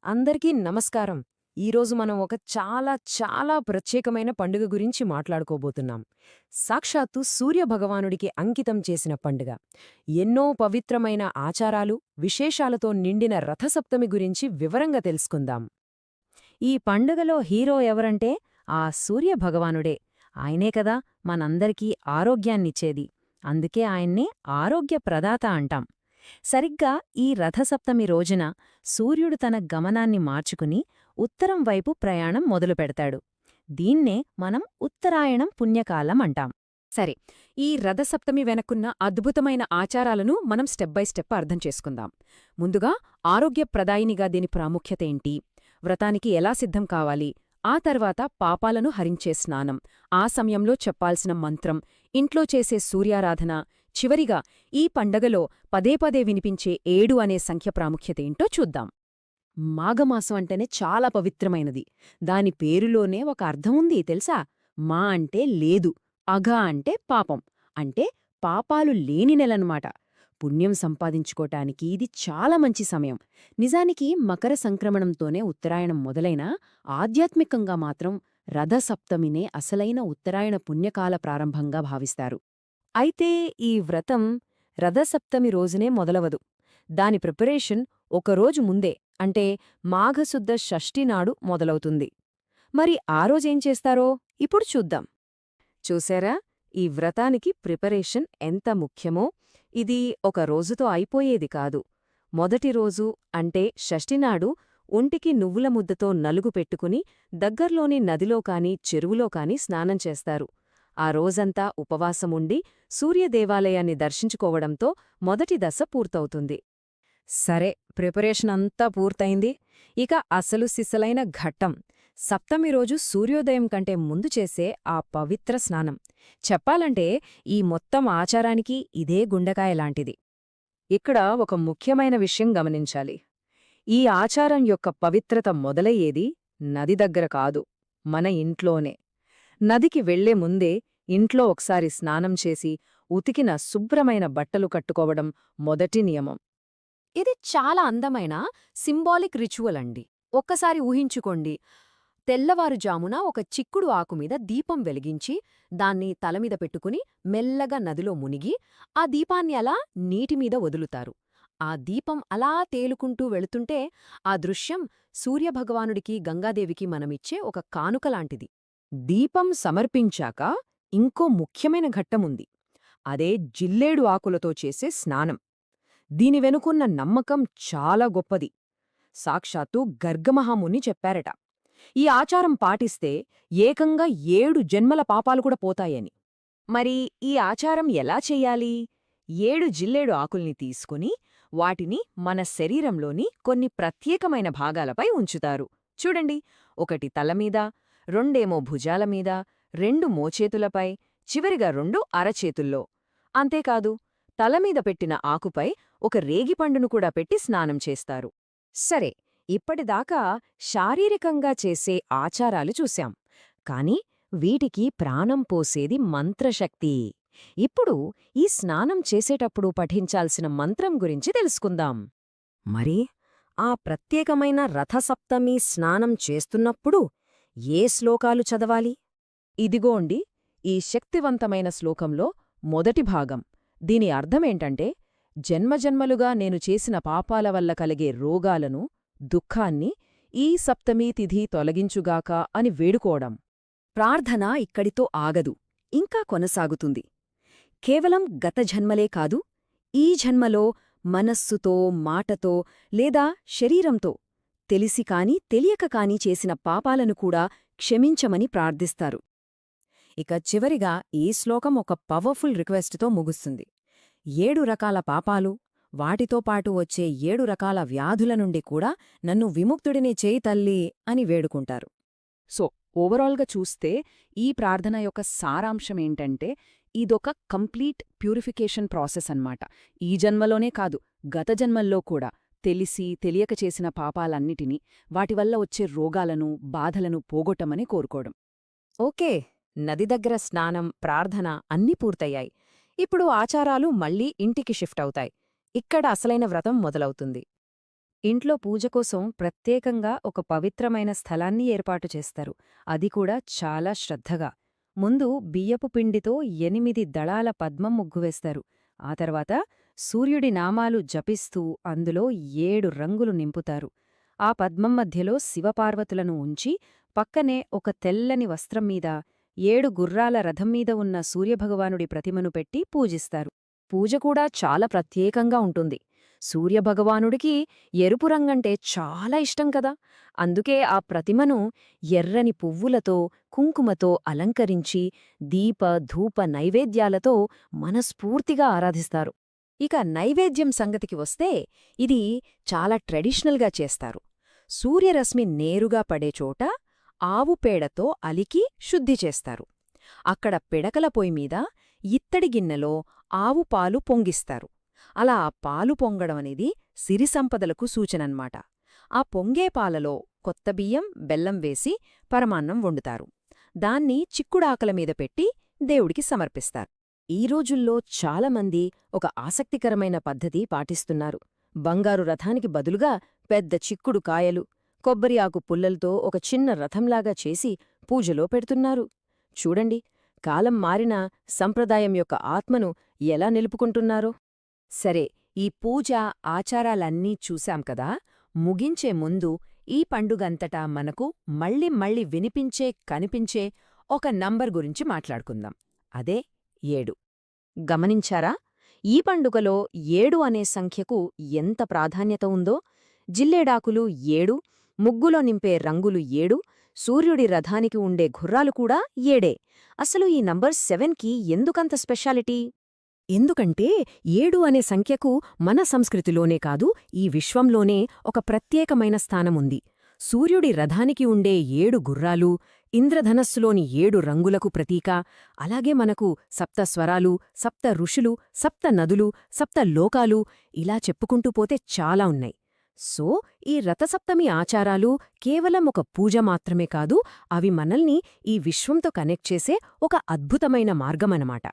అందరికీ నమస్కారం. ఈరోజు మనం ఒక చాలా ప్రత్యేకమైన పండుగ గురించి మాట్లాడుకోబోతున్నాం. సాక్షాత్తు సూర్యభగవానుడికి అంకితం చేసిన పండుగ. ఎన్నో పవిత్రమైన ఆచారాలు, విశేషాలతో నిండిన రథసప్తమి గురించి వివరంగా తెలుసుకుందాం. ఈ పండుగలో హీరో ఎవరంటే ఆ సూర్యభగవానుడే. ఆయనే కదా మనందరికీ ఆరోగ్యాన్నిచ్చేది. అందుకే ఆయన్ని ఆరోగ్య ప్రదాత అంటాం. సరిగ్గా ఈ రథసప్తమి రోజున సూర్యుడు తన గమనాన్ని మార్చుకుని ఉత్తరం వైపు ప్రయాణం మొదలుపెడతాడు. దీన్నే మనం ఉత్తరాయణం పుణ్యకాలం అంటాం. సరే, ఈ రథసప్తమి వెనక్కున్న అద్భుతమైన ఆచారాలను మనం స్టెప్ బై స్టెప్ అర్థం చేసుకుందాం. ముందుగా ఆరోగ్యప్రదాయినిగా దీని ప్రాముఖ్యతేంటి, వ్రతానికి ఎలా సిద్ధం కావాలి, ఆ తర్వాత పాపాలను హరించే స్నానం, ఆ సమయంలో చెప్పాల్సిన మంత్రం, ఇంట్లో చేసే సూర్యారాధన, చివరిగా ఈ పండగలో పదే వినిపించే 7 అనే సంఖ్య ప్రాముఖ్యతేంటో చూద్దాం. మాఘమాసం అంటేనే చాలా పవిత్రమైనది. దాని పేరులోనే ఒక అర్థం ఉంది తెలుసా? మా అంటే లేదు, అఘ అంటే పాపం, అంటే పాపాలు లేని నెలన్నమాట. పుణ్యం సంపాదించుకోటానికి ఇది చాలా మంచి సమయం. నిజానికి మకర సంక్రమణంతోనే ఉత్తరాయణం మొదలైనా ఆధ్యాత్మికంగా మాత్రం రథసప్తమినే అసలైన ఉత్తరాయణ పుణ్యకాల ప్రారంభంగా భావిస్తారు. అయితే ఈ వ్రతం రథసప్తమి రోజునే మొదలవదు. దాని ప్రిపరేషన్ ఒకరోజు ముందే, అంటే మాఘశుద్ధ షష్ఠి నాడు మొదలవుతుంది. మరి ఆ రోజేం చేస్తారో ఇప్పుడు చూద్దాం. చూశారా, ఈ వ్రతానికి ప్రిపరేషన్ ఎంత ముఖ్యమో? ఇది ఒక రోజుతో అయిపోయేది కాదు. మొదటి రోజు అంటే షష్ఠినాడు ఒంటికి నువ్వుల ముద్దతో నలుగు పెట్టుకుని దగ్గర్లోని నదిలో కాని చెరువులో కాని స్నానం చేస్తారు. ఆ రోజంతా ఉపవాసముండి సూర్యదేవాలయాన్ని దర్శించుకోవడంతో మొదటి దశ పూర్తవుతుంది. సరే, ప్రిపరేషన్ అంతా పూర్తయింది. ఇక అసలు సిసలైన ఘట్టం సప్తమి రోజు సూర్యోదయం కంటే ముందు చేసే ఆ పవిత్ర స్నానం. చెప్పాలంటే ఈ మొత్తం ఆచారానికి ఇదే గుండెకాయలాంటిది. ఇక్కడ ఒక ముఖ్యమైన విషయం గమనించాలి. ఈ ఆచారం యొక్క పవిత్రత మొదలయ్యేది నది దగ్గర కాదు, మన ఇంట్లోనే. నదికి వెళ్లే ముందే ఇంట్లో ఒకసారి స్నానం చేసి ఉతికిన శుభ్రమైన బట్టలు కట్టుకోవడం మొదటి నియమం. ఇది చాలా అందమైన సింబాలిక్ రిచువల్ అండి. ఒక్కసారి ఊహించుకోండి, తెల్లవారుజామున ఒక చిక్కుడు ఆకుమీద దీపం వెలిగించి దాన్ని తలమీద పెట్టుకుని మెల్లగా నదిలో మునిగి ఆ దీపాన్ని అలా నీటిమీద వదులుతారు. ఆ దీపం అలా తేలుకుంటూ వెళుతుంటే ఆ దృశ్యం సూర్యభగవానుడికి గంగాదేవికి మనమిచ్చే ఒక కానుకలాంటిది. దీపం సమర్పించాక ఇంకో ముఖ్యమైన ఘట్టముంది. అదే జిల్లేడు ఆకులతో చేసే స్నానం. దీని వెనుకున్న నమ్మకం చాలా గొప్పది. సాక్షాత్తు గర్గమహాముని చెప్పారట, ఈ ఆచారం పాటిస్తే ఏకంగా 7 జన్మల పాపాలు కూడా పోతాయని. మరి ఈ ఆచారం ఎలా చెయ్యాలి? 7 జిల్లేడు ఆకుల్ని తీసుకుని వాటిని మన శరీరంలోని కొన్ని ప్రత్యేకమైన భాగాలపై ఉంచుతారు. చూడండి, ఒకటి తలమీద, రెండేమో భుజాలమీద, 2 మోచేతులపై, చివరిగా 2 అరచేతుల్లో. అంతేకాదు, తలమీద పెట్టిన ఆకుపై ఒక రేగిపండును కూడా పెట్టి స్నానం చేస్తారు. సరే, ఇప్పటిదాకా శారీరకంగా చేసే ఆచారాలు చూశాం. కాని వీటికి ప్రాణం పోసేది మంత్రశక్తి. ఇప్పుడు ఈ స్నానం చేసేటప్పుడు పఠించాల్సిన మంత్రం గురించి తెలుసుకుందాం. మరి ఆ ప్రత్యేకమైన రథసప్తమి స్నానం చేస్తున్నప్పుడు ఏ శ్లోకాలు చదవాలి? ఇదిగోండి ఈ శక్తివంతమైన శ్లోకంలో మొదటి భాగం. దీని అర్థమేంటంటే, జన్మజన్మలుగా నేను చేసిన పాపాల వల్ల కలిగే రోగాలను, దుఃఖాన్ని ఈ సప్తమీ తిథి తొలగించుగాక అని వేడుకోవడం. ప్రార్థన ఇక్కడితో ఆగదు, ఇంకా కొనసాగుతుంది. కేవలం గత జన్మలే కాదు, ఈ జన్మలో మనస్సుతో, మాటతో లేదా శరీరంతో తెలిసి కాని తెలియక కాని చేసిన పాపాలను కూడా క్షమించమని ప్రార్థిస్తారు. ఇక చివరిగా ఈ శ్లోకం ఒక పవర్ఫుల్ రిక్వెస్ట్తో ముగుస్తుంది. 7 రకాల పాపాలు, వాటితో పాటు వచ్చే 7 రకాల వ్యాధుల నుండి కూడా నన్ను విముక్తుడిని చేయి తల్లీ అని వేడుకుంటారు. సో, ఓవరాల్గా చూస్తే ఈ ప్రార్థన యొక్క సారాంశమేంటంటే, ఇదొక కంప్లీట్ ప్యూరిఫికేషన్ ప్రాసెస్ అన్నమాట. ఈ జన్మలోనే కాదు, గత జన్మల్లో కూడా తెలిసి తెలియక చేసిన పాపాలన్నిటినీ, వాటివల్ల వచ్చే రోగాలను, బాధలను పోగొట్టమని కోరుకోవడం. ఓకే, నది దగ్గర స్నానం, ప్రార్థన అన్నీ పూర్తయ్యాయి. ఇప్పుడు ఆచారాలు మళ్ళీ ఇంటికి షిఫ్ట్ అవుతాయి. ఇక్కడ అసలైన వ్రతం మొదలవుతుంది. ఇంట్లో పూజ కోసం ప్రత్యేకంగా ఒక పవిత్రమైన స్థలాన్ని ఏర్పాటు చేస్తారు, అది కూడా చాలా శ్రద్ధగా. ముందు బియ్యపు పిండితో 8 దళాల పద్మం ముగ్గు వేస్తారు. ఆ తర్వాత సూర్యుడి నామాలు జపిస్తూ అందులో 7 రంగులు నింపుతారు. ఆ పద్మం మధ్యలో శివపార్వతులను ఉంచి పక్కనే ఒక తెల్లని వస్త్రం మీద 7 గుర్రాల రథం మీద ఉన్న సూర్యభగవానుడి ప్రతిమను పెట్టి పూజిస్తారు. పూజ కూడా చాలా ప్రత్యేకంగా ఉంటుంది. సూర్యభగవానుడికి ఎరుపు రంగంటే చాలా ఇష్టం కదా, అందుకే ఆ ప్రతిమను ఎర్రని పువ్వులతో కుంకుమతో అలంకరించి దీప ధూప నైవేద్యాలతో మనస్ఫూర్తిగా ఆరాధిస్తారు. ఇక నైవేద్యం సంగతికి వస్తే ఇది చాలా ట్రెడిషనల్గా చేస్తారు. సూర్యరశ్మి నేరుగా పడే చోట ఆవు పేడతో అలికి శుద్ధి చేస్తారు. అక్కడ పిడకల పొయ్యిమీద ఇత్తడి గిన్నెలో ఆవు పాలు పొంగిస్తారు. అలా ఆ పాలు పొంగడమనేది సిరి సంపదలకు సూచనన్మాట. ఆ పొంగే పాలలో కొత్త బియ్యం, బెల్లం వేసి పరమాన్నం వండుతారు. దాన్ని చిక్కుడాకల మీద పెట్టి దేవుడికి సమర్పిస్తారు. ఈ రోజుల్లో చాలామంది ఒక ఆసక్తికరమైన పద్ధతి పాటిస్తున్నారు. బంగారు రథానికి బదులుగా పెద్ద చిక్కుడు కాయలు, కొబ్బరి ఆకు పుల్లలతో ఒక చిన్న రథంలాగా చేసి పూజలో పెడుతున్నారు. చూడండి, కాలం మారినా సంప్రదాయం యొక్క ఆత్మను ఎలా నిలుపుకుంటున్నారో. సరే, ఈ పూజ ఆచారాలన్నీ చూశాం కదా. ముగించే ముందు ఈ పండుగంతటా మనకు మళ్ళీ వినిపించే, కనిపించే ఒక నంబర్ గురించి మాట్లాడుకుందాం. అదే 7. గమనించారా? ఈ పండుగలో 7 అనే సంఖ్యకు ఎంత ప్రాధాన్యత ఉందో. జిల్లేడాకులు 7, ముగ్గులో నింపే రంగులు 7, సూర్యుడి రథానికి ఉండే గుర్రాలు కూడా 7. అసలు ఈ నంబర్ 7కి ఎందుకంత స్పెషాలిటీ? ఎందుకంటే 7 అనే సంఖ్యకు మన సంస్కృతిలోనే కాదు, ఈ విశ్వంలోనే ఒక ప్రత్యేకమైన స్థానముంది. సూర్యుడి రథానికి ఉండే 7 గుర్రాలు, ఇంద్రధనస్సులోని 7 రంగులకు ప్రతీక. అలాగే మనకు సప్త స్వరాలు, సప్త ఋషులు, సప్త నదులు, సప్త లోకాలు, ఇలా చెప్పుకుంటూ పోతే చాలా ఉన్నాయి. సో, ఈ రథసప్తమి ఆచారాలు కేవలం ఒక పూజ మాత్రమే కాదు, అవి మనల్ని ఈ విశ్వంతో కనెక్ట్ చేసే ఒక అద్భుతమైన మార్గమనమాట.